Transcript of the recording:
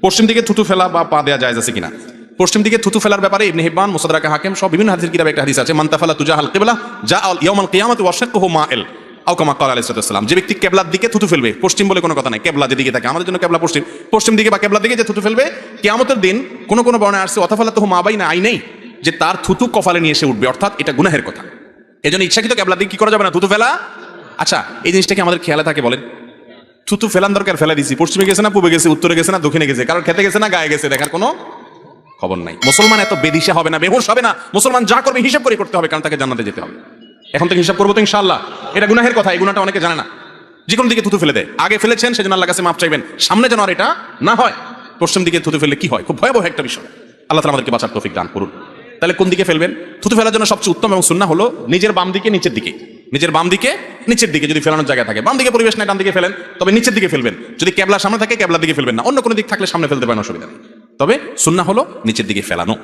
পশ্চিম দিকে থুতু ফেলা বা পা দেওয়া জায়েজ আছে কিনা? পশ্চিম দিকে থুতু ফেলার ব্যাপারে ইবনে হিব্বান, মুসাদরাকে হাকিম সব বিভিন্ন হাদিসের কিতাবে একটা হাদিস আছে, মান তাফালা তুজাহাল কিবলা যা ইয়াউমাল কিয়ামাতি ওয়া শাক্কুহু মাইল আও কামা ক্বালা আলাইহিস সালাম। যে ব্যক্তি কিবলার দিকে থুতু ফেলবে, পশ্চিম বলে কোনো কথা নাই, কিবলা যেদিকে থাকে আমাদের জন্য কিবলা পশ্চিম, পশ্চিম দিকে বা কিবলার দিকে যে থুতু ফেলবে, কিয়ামতের দিন কোন কোন বর্ণনায় আসছে ওয়াতাফালাতুহু মা বাইনা আইনাই, যে তার থুতু কপালে নিয়ে এসে উঠবে, অর্থাৎ এটা গুনাহের কথা। এজন্য ইচ্ছাকৃত কিবলার দিকে কি করা যাবে না, থুতু ফেলা। আচ্ছা, এই জিনিসটা কি আমাদের খেয়ালে থাকে বলেন? থুতু ফেলান দরকার, ফেলা দিছি, পশ্চিমে গেছে না পূবে গেছে, উত্তরে গেছে না দক্ষিণে গেছে, কারণ খেতে গেছে না গায়ে গেছে, দেখার কোনো খবর নাই। মুসলমান এত বেদিশা হবে না, বেহুশ হবে না। মুসলমান যা করবে হিসাব করে করতে হবে, কারণ তাকে জান্নাতে যেতে হবে। এখন থেকে হিসাব করবো তো ইনশাআল্লাহ। এটা গুনাহের কথা, এই গুনাহটা অনেকে জানে না। যে কোনো দিকে থুতু ফেলে দেয়, আগে ফেলেছেন সেজন্য আল্লাহর কাছে মাফ চাইবেন, সামনে যেন আর এটা না হয়। পশ্চিম দিকে থুতু ফেললে কি হয়, খুব ভয়াবহ একটা বিষয়। আল্লাহ তাআলা আমাদেরকে বাঁচার তৌফিক দান করুন। তাহলে কোন দিকে ফেলবেন? থুতু ফেলার জন্য সবচেয়ে উত্তম এবং সুন্নাহ হলো নিজের বাম দিকে নিচের দিকে, নিজের বাম দিকে নিচের দিকে যদি ফেলানোর জায়গা থাকে, বাম দিকে পরিবেশ নাই ডান দিকে ফেলেন, তবে নিচের দিকে ফেলবেন। যদি কেবলা সামনে থাকে কেবলার দিকে ফেলবেন না, অন্য কোনো দিক থাকলে সামনে ফেলতে পারেন, অসুবিধা নেই। তবে সুন্নাহ হলো নিচের দিকে ফেলানো।